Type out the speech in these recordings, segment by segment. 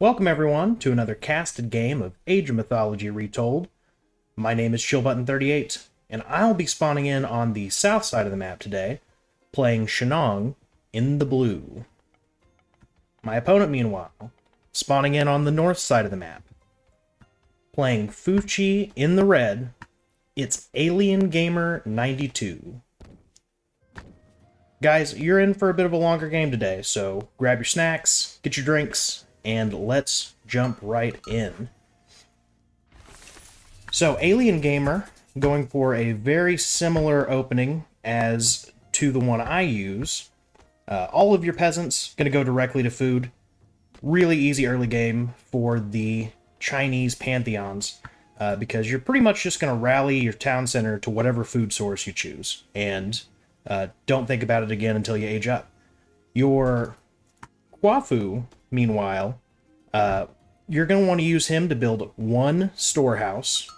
Welcome everyone to another casted game of Age of Mythology Retold. My name is ChillButton38, and I'll be spawning in on the south side of the map today, playing Shennong in the blue. My opponent, meanwhile, spawning in on the north side of the map, playing Fuxi in the red. It's Alien Gamer 92. Guys, you're in for a bit of a longer game today, so grab your snacks, get your drinks, and let's jump right in. So, Alien Gamer, going for a very similar opening as to the one I use. All of your peasants going to go directly to food. Really easy early game for the Chinese pantheons, because you're pretty much just going to rally your town center to whatever food source you choose, and don't think about it again until you age up. Your Quafu, meanwhile, you're going to want to use him to build one storehouse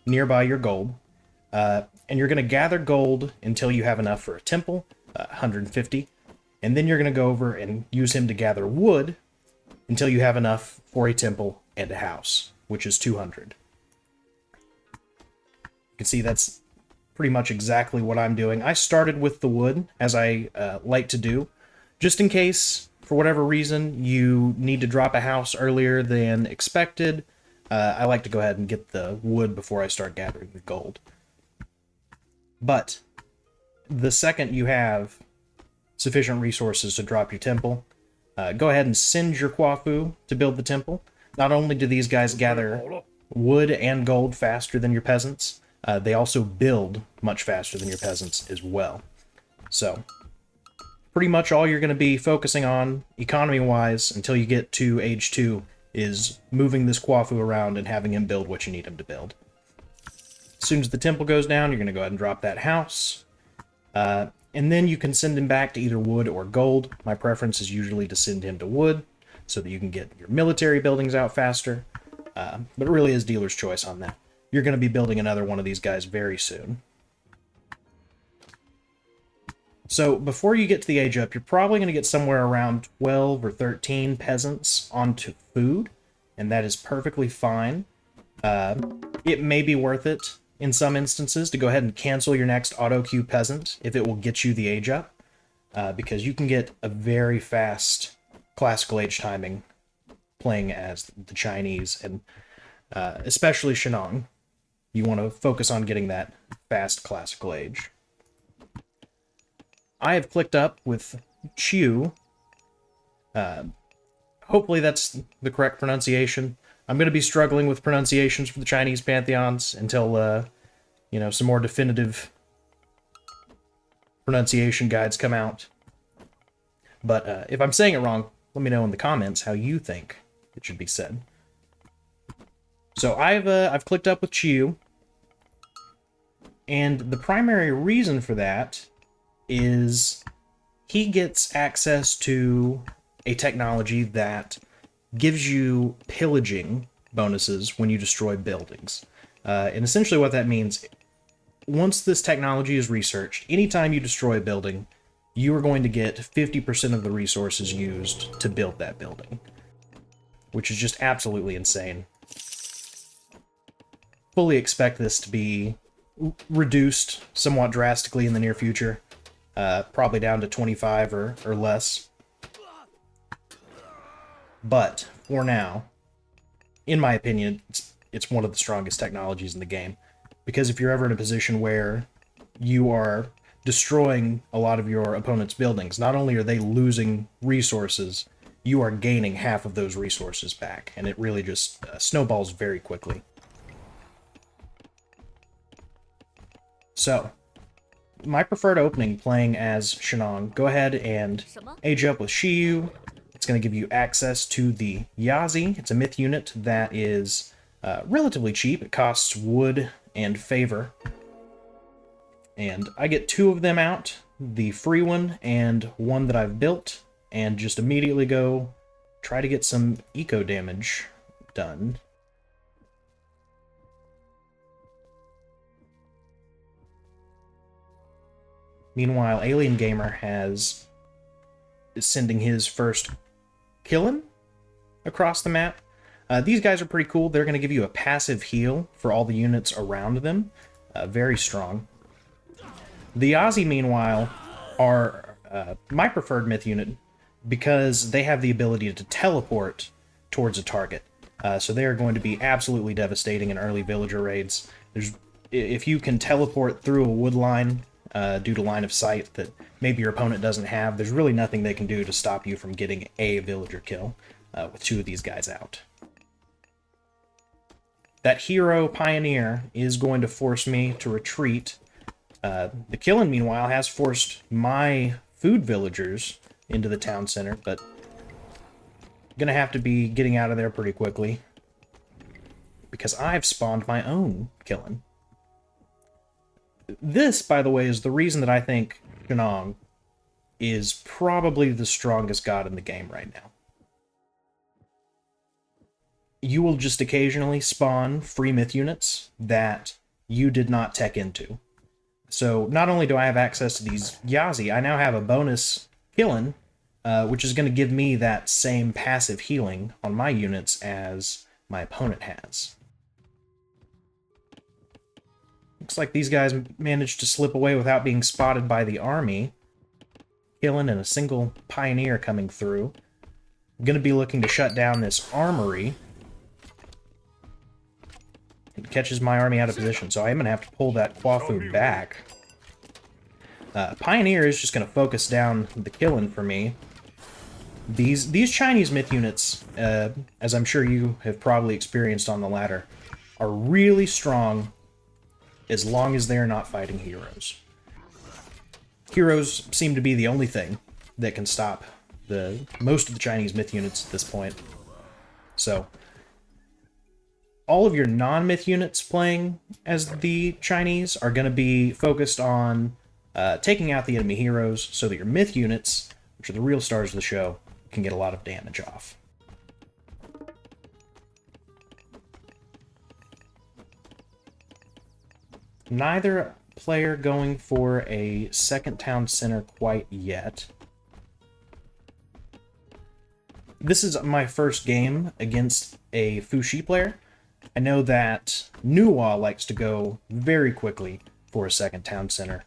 nearby your gold, and you're going to gather gold until you have enough for a temple, 150, and then you're going to go over and use him to gather wood until you have enough for a temple and a house, which is 200. You can see that's pretty much exactly what I'm doing. I started with the wood, as I like to do, just in case, for whatever reason, you need to drop a house earlier than expected. I like to go ahead and get the wood before I start gathering the gold. But the second you have sufficient resources to drop your temple, go ahead and send your Quafu to build the temple. Not only do these guys gather wood and gold faster than your peasants, they also build much faster than your peasants as well. So, pretty much all you're going to be focusing on, economy-wise, until you get to Age 2, is moving this Quafu around and having him build what you need him to build. As soon as the temple goes down, you're going to go ahead and drop that house. And then you can send him back to either wood or gold. My preference is usually to send him to wood, so that you can get your military buildings out faster. But it really is dealer's choice on that. You're going to be building another one of these guys very soon. So before you get to the age up, you're probably going to get somewhere around 12 or 13 peasants onto food, and that is perfectly fine. It may be worth it in some instances to go ahead and cancel your next auto queue peasant if it will get you the age up, because you can get a very fast classical age timing playing as the Chinese, and especially Shennong. You want to focus on getting that fast classical age. I have clicked up with Chiu. Hopefully that's the correct pronunciation. I'm going to be struggling with pronunciations for the Chinese pantheons until, some more definitive pronunciation guides come out. But if I'm saying it wrong, let me know in the comments how you think it should be said. So I've clicked up with Chiu, and the primary reason for that is he gets access to a technology that gives you pillaging bonuses when you destroy buildings. And essentially what that means, once this technology is researched, anytime you destroy a building, you are going to get 50% of the resources used to build that building, which is just absolutely insane. Fully expect this to be reduced somewhat drastically in the near future. Probably down to 25 or less. But, for now, in my opinion, it's one of the strongest technologies in the game. Because if you're ever in a position where you are destroying a lot of your opponent's buildings, not only are they losing resources, you are gaining half of those resources back. And it really just snowballs very quickly. So, my preferred opening playing as Shennong, go ahead and age up with Shiyu. It's going to give you access to the Yazi. It's a myth unit that is relatively cheap. It costs wood and favor. And I get two of them out, the free one and one that I've built, and just immediately go try to get some eco damage done. Meanwhile, Alien Gamer is sending his first killing across the map. These guys are pretty cool. They're going to give you a passive heal for all the units around them. Very strong. The Aussie, meanwhile, are my preferred myth unit because they have the ability to teleport towards a target. So they are going to be absolutely devastating in early villager raids. If you can teleport through a wood line due to line of sight that maybe your opponent doesn't have, there's really nothing they can do to stop you from getting a villager kill with 2 of these guys out. That hero Pioneer is going to force me to retreat. The Killen, meanwhile, has forced my food villagers into the town center, but gonna have to be getting out of there pretty quickly because I've spawned my own Killen. This, by the way, is the reason that I think Shennong is probably the strongest god in the game right now. You will just occasionally spawn free myth units that you did not tech into. So not only do I have access to these Yazi, I now have a bonus Killen, which is going to give me that same passive healing on my units as my opponent has. Looks like these guys managed to slip away without being spotted by the army. Killen and a single Pioneer coming through. I'm going to be looking to shut down this armory. It catches my army out of position, so I am going to have to pull that Quafu back. Pioneer is just going to focus down the Killen for me. These Chinese myth units, as I'm sure you have probably experienced on the ladder, are really strong as long as they're not fighting heroes. Heroes seem to be the only thing that can stop most of the Chinese myth units at this point. So, all of your non-myth units playing as the Chinese are going to be focused on taking out the enemy heroes so that your myth units, which are the real stars of the show, can get a lot of damage off. Neither player going for a second town center quite yet. This is my first game against a Fuxi player. I know that Nuwa likes to go very quickly for a second town center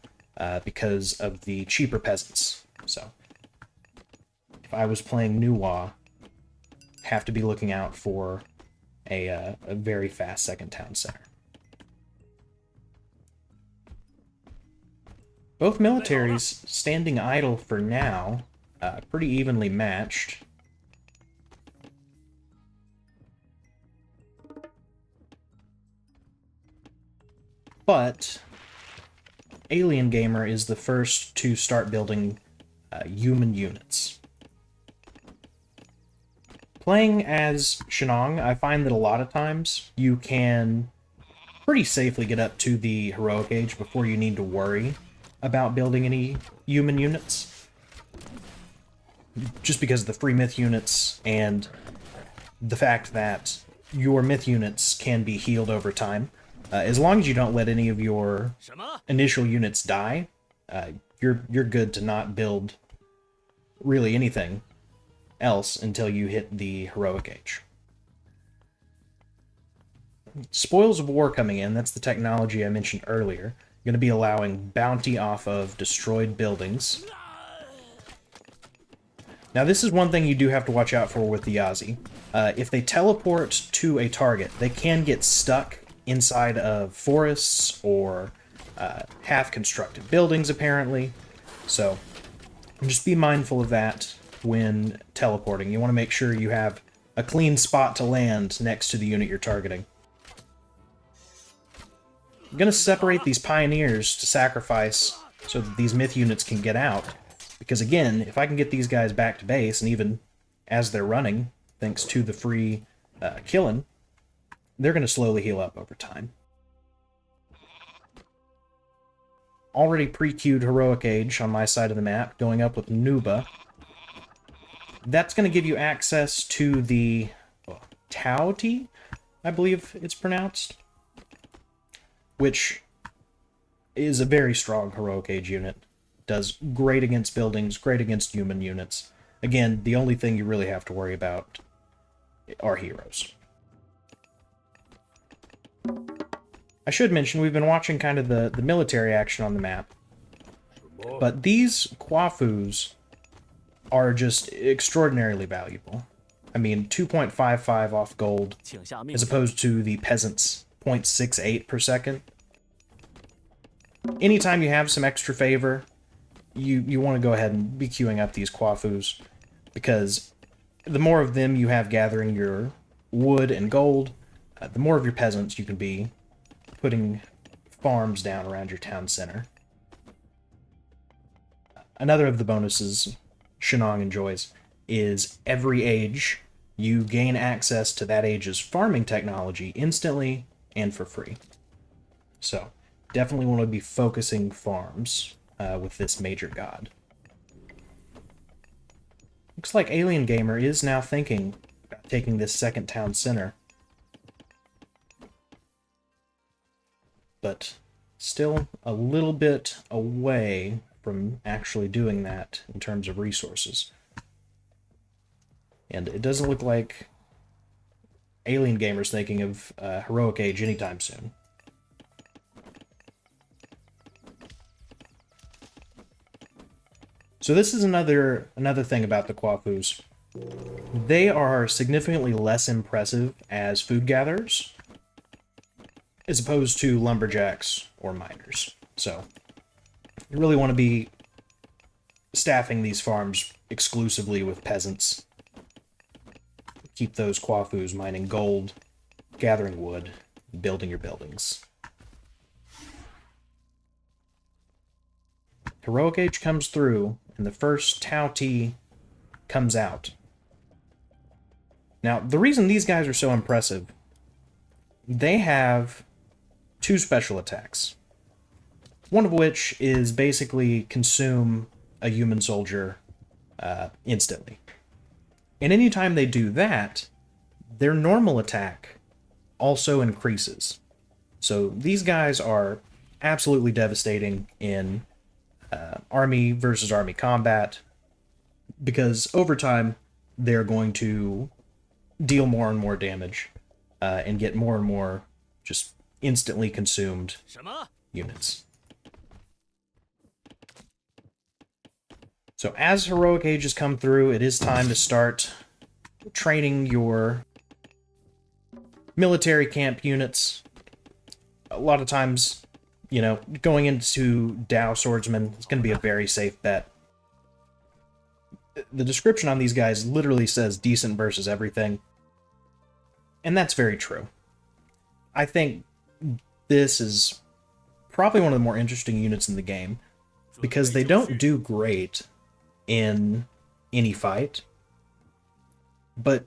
because of the cheaper peasants. So, if I was playing Nuwa, have to be looking out for a very fast second town center. Both militaries standing idle for now, pretty evenly matched. But Alien Gamer is the first to start building human units. Playing as Shennong, I find that a lot of times you can pretty safely get up to the heroic age before you need to worry about building any human units. Just because of the free myth units and the fact that your myth units can be healed over time. As long as you don't let any of your initial units die, you're good to not build really anything else until you hit the heroic age. Spoils of War coming in, that's the technology I mentioned earlier. You're going to be allowing bounty off of destroyed buildings. Now this is one thing you do have to watch out for with the Yazi. If they teleport to a target, they can get stuck inside of forests or half-constructed buildings, apparently. So just be mindful of that when teleporting. You want to make sure you have a clean spot to land next to the unit you're targeting. I'm going to separate these Pioneers to sacrifice so that these myth units can get out. Because again, if I can get these guys back to base, and even as they're running, thanks to the free killing, they're going to slowly heal up over time. Already pre-queued Heroic Age on my side of the map, going up with Nuba. That's going to give you access to the Taoti, I believe it's pronounced, which is a very strong Heroic Age unit. Does great against buildings, great against human units. Again, the only thing you really have to worry about are heroes. I should mention, we've been watching kind of the military action on the map, but these Quafus are just extraordinarily valuable. I mean, 2.55 off gold, as opposed to the peasants' 0.68 per second. Anytime you have some extra favor, you want to go ahead and be queuing up these Quafus, because the more of them you have gathering your wood and gold, the more of your peasants you can be putting farms down around your town center. Another of the bonuses Shennong enjoys is every age you gain access to that age's farming technology instantly and for free. So definitely want to be focusing farms with this major god. Looks like Alien Gamer is now thinking about taking this second town center. But still a little bit away from actually doing that in terms of resources. And it doesn't look like Alien Gamer's thinking of Heroic Age anytime soon. So this is another thing about the Quafus. They are significantly less impressive as food gatherers, as opposed to lumberjacks or miners. So you really want to be staffing these farms exclusively with peasants. Keep those Quafus mining gold, gathering wood, building your buildings. Heroic Age comes through, and the first Tau T comes out. Now, the reason these guys are so impressive, they have 2 special attacks. One of which is basically consume a human soldier instantly. And anytime they do that, their normal attack also increases. So these guys are absolutely devastating in army versus army combat, because over time they're going to deal more and more damage and get more and more just instantly consumed units. So as Heroic Ages come through, it is time to start training your military camp units. A lot of times, you know, going into Dao Swordsman is going to be a very safe bet. The description on these guys literally says decent versus everything. And that's very true. I think this is probably one of the more interesting units in the game, because they don't do great in any fight, but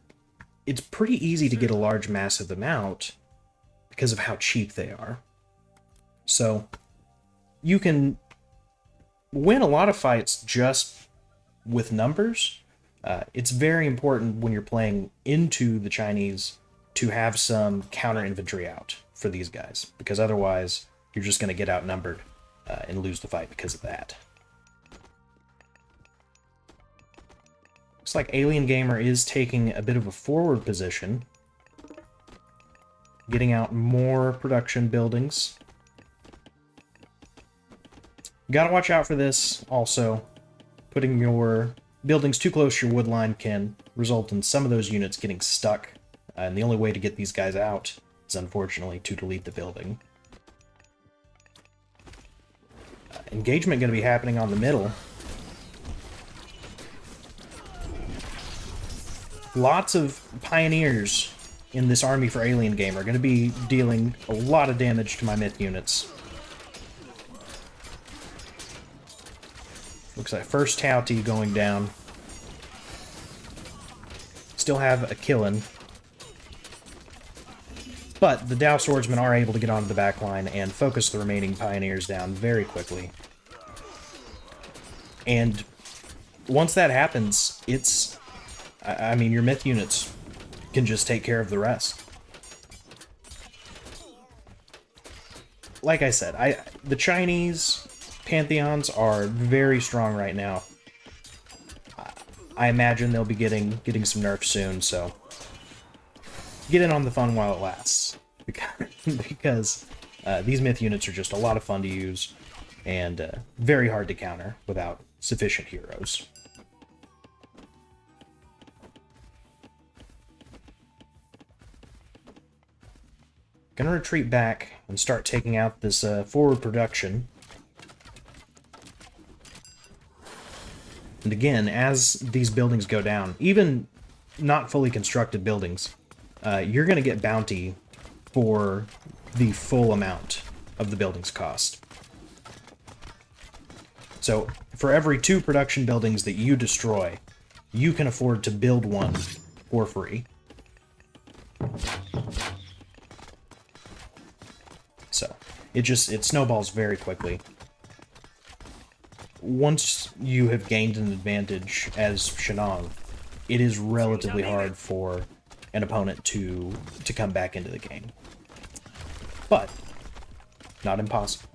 it's pretty easy to get a large mass of them out because of how cheap they are. So you can win a lot of fights just with numbers. It's very important when you're playing into the Chinese to have some counter infantry out for these guys, because otherwise you're just going to get outnumbered and lose the fight because of that. Looks like Alien Gamer is taking a bit of a forward position, getting out more production buildings. You gotta watch out for this also. Putting your buildings too close to your wood line can result in some of those units getting stuck, and the only way to get these guys out is unfortunately to delete the building. Engagement going to be happening on the middle. Lots of pioneers in this army for Alien Gamer are going to be dealing a lot of damage to my myth units. Looks like first Tau T going down. Still have a killing. But the Dao Swordsmen are able to get onto the back line and focus the remaining pioneers down very quickly. And once that happens, it's... I mean, your myth units can just take care of the rest. Like I said, the Chinese pantheons are very strong right now. I imagine they'll be getting some nerfs soon, so get in on the fun while it lasts. Because these myth units are just a lot of fun to use, and very hard to counter without sufficient heroes. Gonna retreat back and start taking out this forward production. And again, as these buildings go down, even not fully constructed buildings, you're gonna get bounty for the full amount of the building's cost. So, for every 2 production buildings that you destroy, you can afford to build one for free. So, it snowballs very quickly. Once you have gained an advantage as Shennong, it is relatively hard for an opponent to come back into the game. But, not impossible.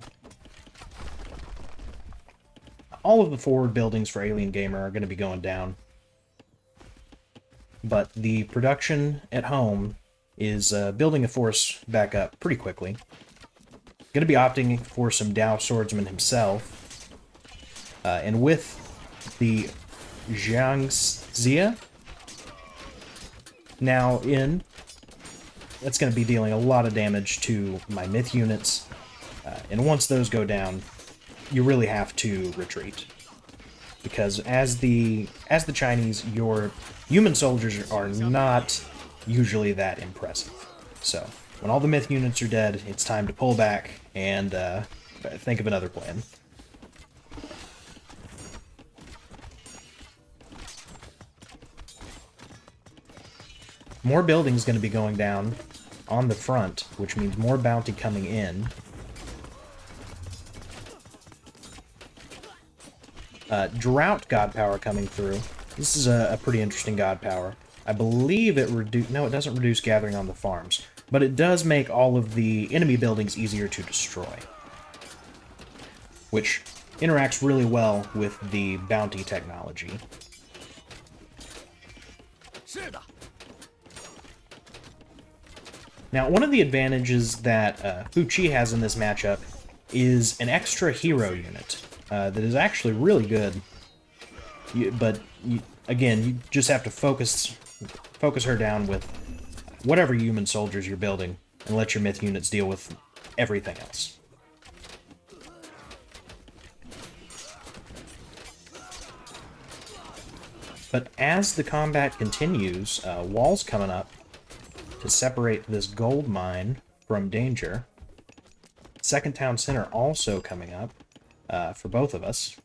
All of the forward buildings for Alien Gamer are going to be going down. But the production at home is building a force back up pretty quickly. Going to be opting for some Dao Swordsman himself. And with the Jiangxia now in, that's going to be dealing a lot of damage to my myth units. And once those go down, you really have to retreat. Because as the Chinese, your human soldiers are not usually that impressive. So, when all the myth units are dead, it's time to pull back and think of another plan. More buildings going to be going down on the front, which means more bounty coming in. Drought God Power coming through. This is a pretty interesting God Power. I believe it no, it doesn't reduce gathering on the farms, but it does make all of the enemy buildings easier to destroy, which interacts really well with the bounty technology. Now, one of the advantages that Fuxi has in this matchup is an extra hero unit that is actually really good. Again, you just have to focus her down with whatever human soldiers you're building and let your myth units deal with everything else. But as the combat continues, walls coming up to separate this gold mine from danger. Second town center also coming up for both of us.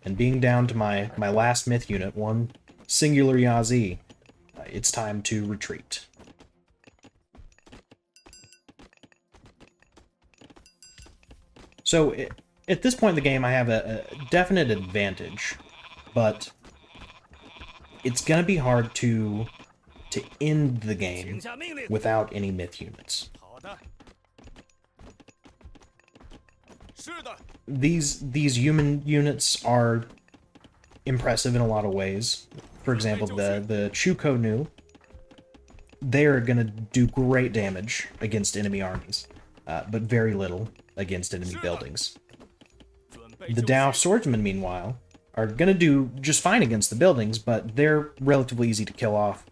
And being down to my last myth unit, one singular Yazi, it's time to retreat. So at this point in the game, I have a definite advantage, but it's going to be hard to end the game without any myth units. These human units are impressive in a lot of ways. For example, the Chuko Nu, they're going to do great damage against enemy armies, but very little against enemy buildings. The Dao Swordsmen, meanwhile, are going to do just fine against the buildings, but they're relatively easy to kill off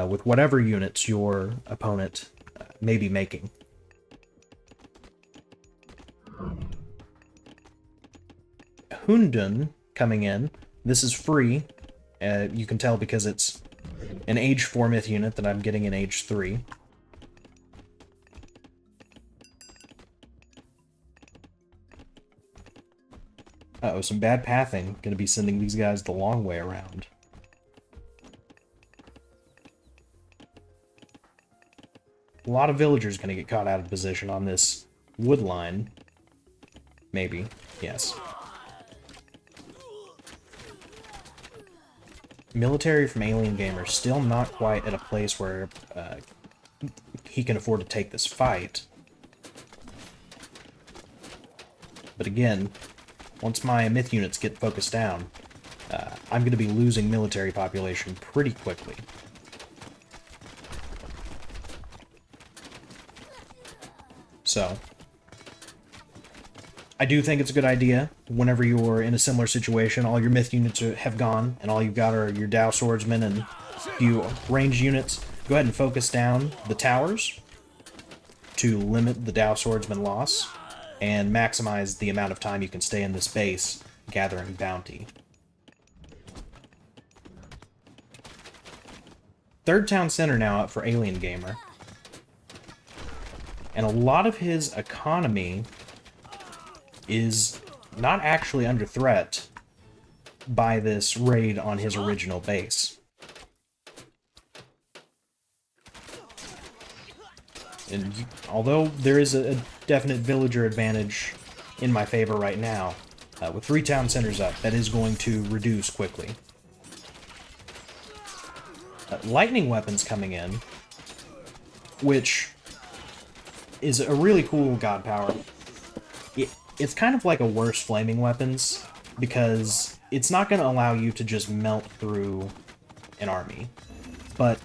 with whatever units your opponent may be making. Hundun coming in. This is free. You can tell because it's an Age 4 myth unit that I'm getting in Age 3. Uh-oh, some bad pathing. Gonna be sending these guys the long way around. A lot of villagers gonna get caught out of position on this wood line. Maybe. Yes. Military from Alien Gamer still not quite at a place where he can afford to take this fight. But again, once my myth units get focused down, I'm going to be losing military population pretty quickly. So, I do think it's a good idea whenever you're in a similar situation, all your myth units have gone, and all you've got are your Dao swordsmen and a few ranged units. Go ahead and focus down the towers to limit the Dao swordsman loss, and maximize the amount of time you can stay in this base gathering bounty. Third town center now up for Alien Gamer. And a lot of his economy is not actually under threat by this raid on his original base. And although there is a definite villager advantage in my favor right now, with 3 town centers up, that is going to reduce quickly. Lightning weapons coming in, which is a really cool god power. It's kind of like a worse flaming weapons, because it's not going to allow you to just melt through an army, but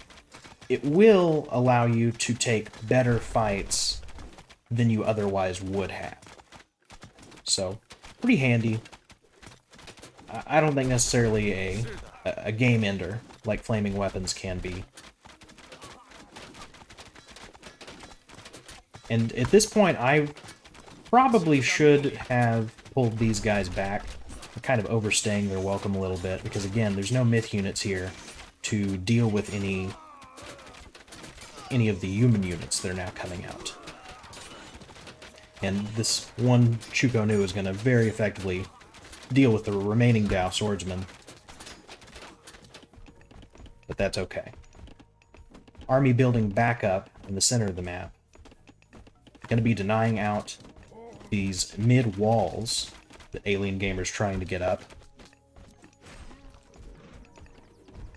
it will allow you to take better fights than you otherwise would have. So, pretty handy. I don't think necessarily a game ender like flaming weapons can be. And at this point, I probably should have pulled these guys back. They're kind of overstaying their welcome a little bit, because again, there's no myth units here to deal with any of the human units that are now coming out. And this one Chuko Nu is going to very effectively deal with the remaining Dao swordsmen. But that's okay. Army building back up in the center of the map. Going to be denying out these mid walls that Alien Gamer's trying to get up.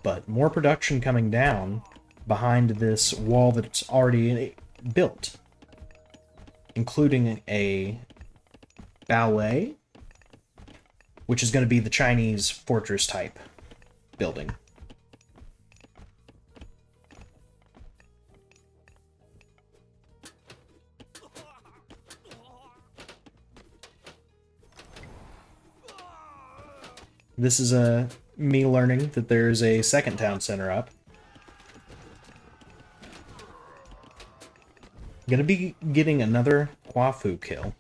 But more production coming down behind this wall that's already built, including a ballet, which is going to be the Chinese fortress type building. This is me learning that there's a second town center up. Gonna be getting another Huafu kill.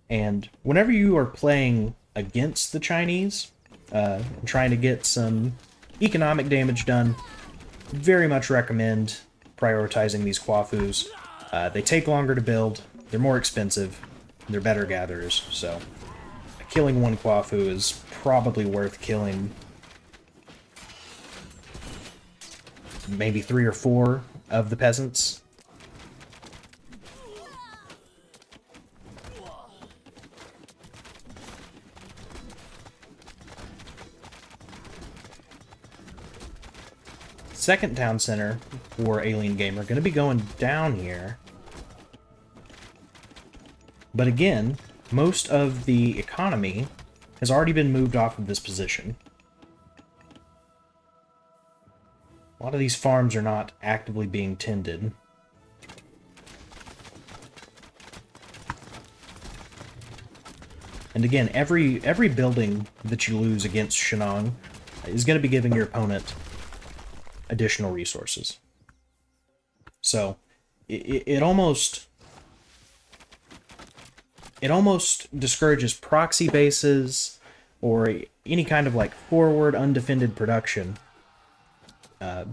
And whenever you are playing against the Chinese, trying to get some economic damage done, very much recommend prioritizing these Huafus. They take longer to build, they're more expensive, they're better gatherers, so killing one Huafu is probably worth killing maybe 3 or 4 of the peasants. Second town center for Alien Gamer going to be going down here. But again, most of the economy has already been moved off of this position. A lot of these farms are not actively being tended. And again, every building that you lose against Shennong is going to be giving your opponent additional resources. So it almost discourages proxy bases or any kind of like forward undefended production,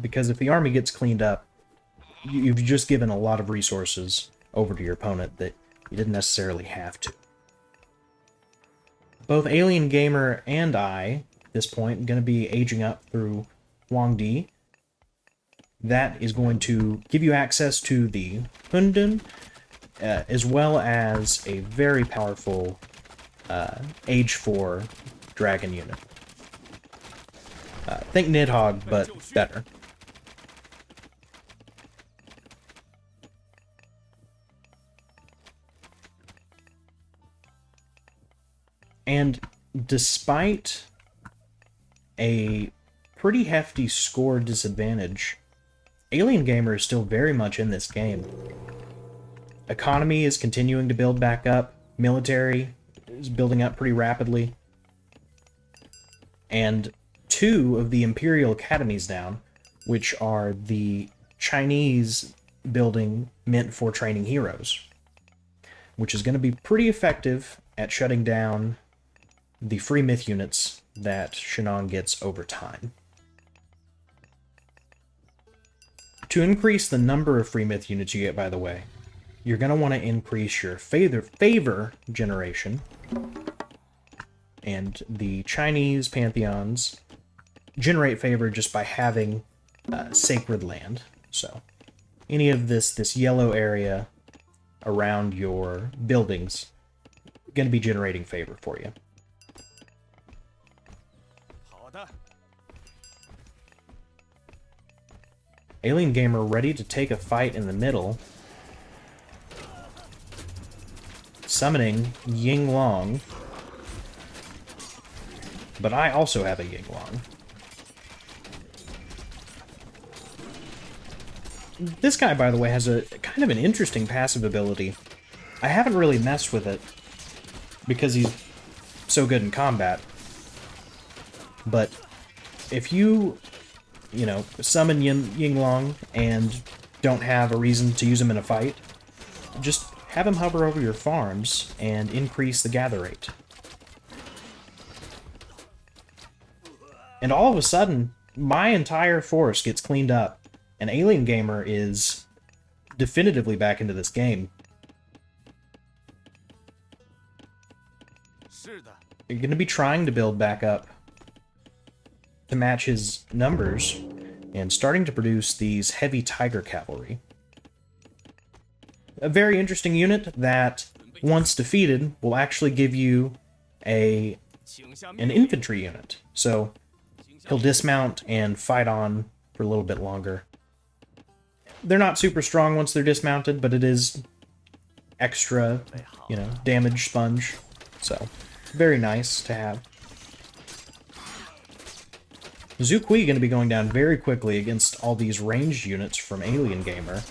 because if the army gets cleaned up, you've just given a lot of resources over to your opponent that you didn't necessarily have to. Both Alien Gamer and I, at this point, are going to be aging up through Huangdi. That is going to give you access to the Hundun, as well as a very powerful Age 4 dragon unit. Think Nidhogg, but better. And despite a pretty hefty score disadvantage, Alien Gamer is still very much in this game. Economy is continuing to build back up. Military is building up pretty rapidly. And 2 of the Imperial Academies down, which are the Chinese building meant for training heroes, which is going to be pretty effective at shutting down the free myth units that Shennong gets over time. To increase the number of free myth units you get, by the way, you're going to want to increase your favor generation, and the Chinese pantheons generate favor just by having sacred land. So any of this yellow area around your buildings going to be generating favor for you. Alien Gamer ready to take a fight in the middle. Summoning Ying Long. But I also have a Ying Long. This guy, by the way, has a kind of an interesting passive ability. I haven't really messed with it because he's so good in combat. But if you summon Ying Long and don't have a reason to use him in a fight, just have him hover over your farms and increase the gather rate. And all of a sudden, my entire force gets cleaned up, and Alien Gamer is definitively back into this game. You're going to be trying to build back up to match his numbers, and starting to produce these heavy tiger cavalry. A very interesting unit that, once defeated, will actually give you an infantry unit. So he'll dismount and fight on for a little bit longer. They're not super strong once they're dismounted, but it is extra, damage sponge. So very nice to have. Zhu Kui going to be going down very quickly against all these ranged units from Alien Gamer.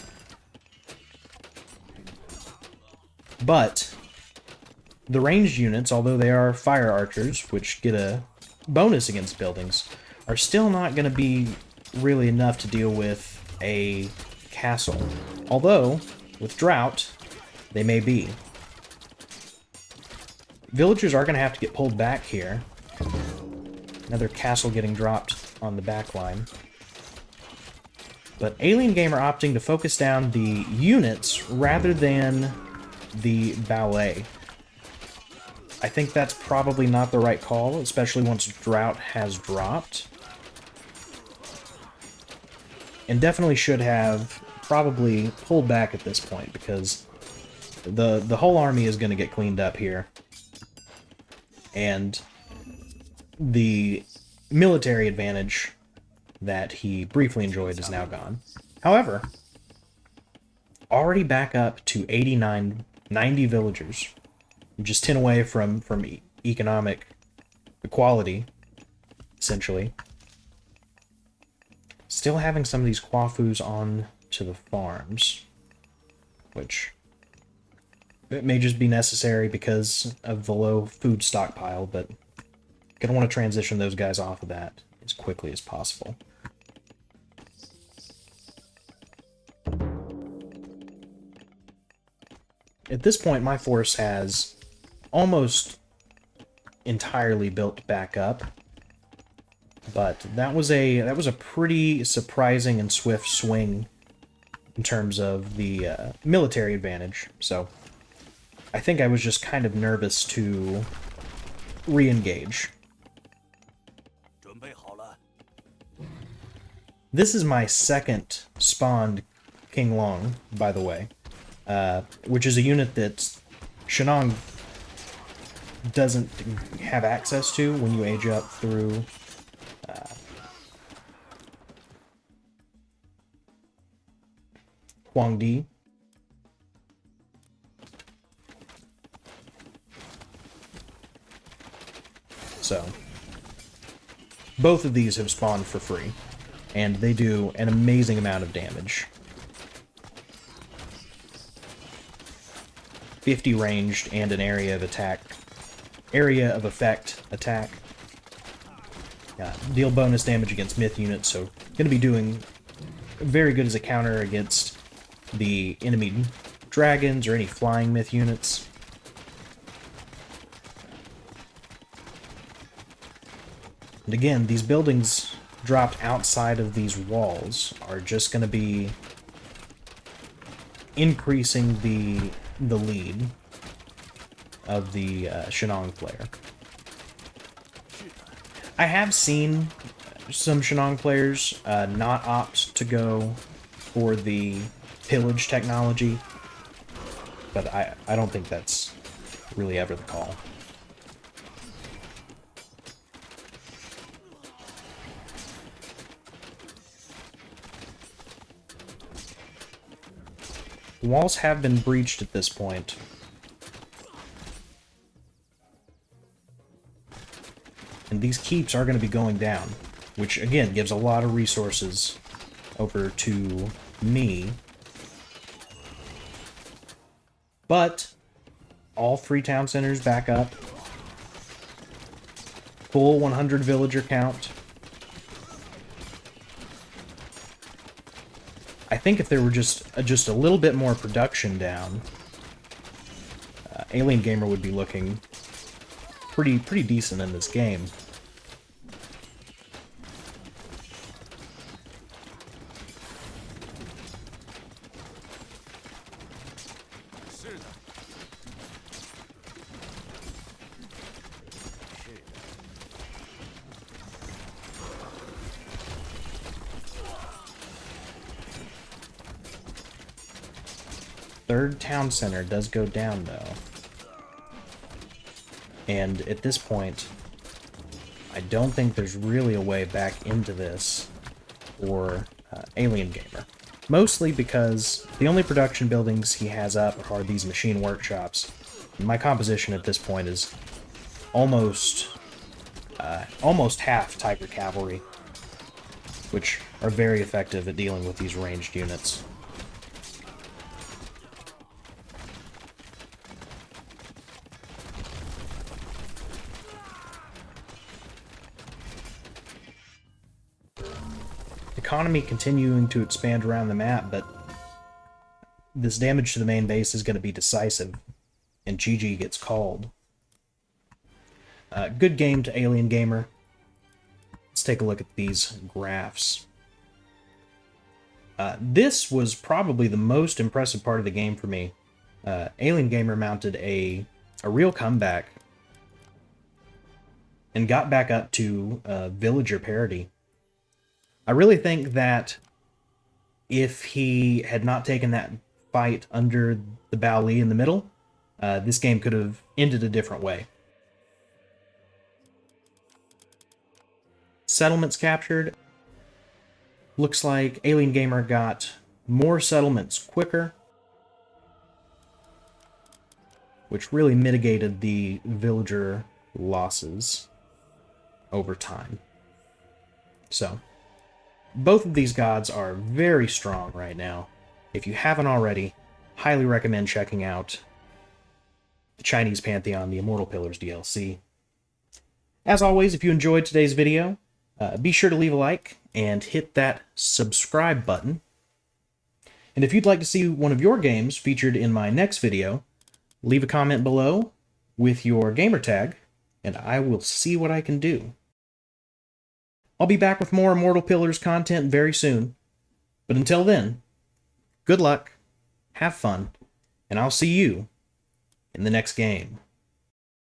But the ranged units, although they are fire archers, which get a bonus against buildings, are still not going to be really enough to deal with a castle. Although, with drought, they may be. Villagers are going to have to get pulled back here. Another castle getting dropped on the back line. But Alien Gamer opting to focus down the units rather than the ballet. I think that's probably not the right call, especially once drought has dropped. And definitely should have probably pulled back at this point, because the whole army is going to get cleaned up here. And the military advantage that he briefly enjoyed is now gone. However, already back up to 90 villagers, just 10 away from economic equality, essentially. Still having some of these Quafus on to the farms, which it may just be necessary because of the low food stockpile, but gonna want to transition those guys off of that as quickly as possible. At this point, my force has almost entirely built back up, but that was a pretty surprising and swift swing in terms of the military advantage. So I think I was just kind of nervous to re-engage. This is my second spawned King Long, by the way, which is a unit that Shennong doesn't have access to when you age up through Huangdi. So, both of these have spawned for free, and they do an amazing amount of damage. 50 ranged and an area of effect attack. Deal bonus damage against myth units, so going to be doing very good as a counter against the enemy dragons or any flying myth units. And again, these buildings dropped outside of these walls are just going to be increasing the lead of the Shennong player. I have seen some Shennong players not opt to go for the pillage technology, but I don't think that's really ever the call. The walls have been breached at this point. And these keeps are going to be going down, which again gives a lot of resources over to me. But all 3 town centers back up. Full 100 villager count. I think if there were just a little bit more production down, Alien Gamer would be looking pretty decent in this game. Third town center does go down, though. And at this point, I don't think there's really a way back into this for Alien Gamer. Mostly because the only production buildings he has up are these machine workshops. And my composition at this point is almost half Tiger Cavalry, which are very effective at dealing with these ranged units. Economy continuing to expand around the map, but this damage to the main base is going to be decisive, and GG gets called. Good game to Alien Gamer. Let's take a look at these graphs. This was probably the most impressive part of the game for me. Alien Gamer mounted a real comeback and got back up to villager parity. I really think that if he had not taken that fight under the Bao Li in the middle, this game could have ended a different way. Settlements captured. Looks like Alien Gamer got more settlements quicker, which really mitigated the villager losses over time. So, both of these gods are very strong right now. If you haven't already, highly recommend checking out the Chinese Pantheon, the Immortal Pillars DLC. As always, if you enjoyed today's video, be sure to leave a like and hit that subscribe button. And if you'd like to see one of your games featured in my next video, leave a comment below with your gamer tag, and I will see what I can do. I'll be back with more Immortal Pillars content very soon. But until then, good luck, have fun, and I'll see you in the next game.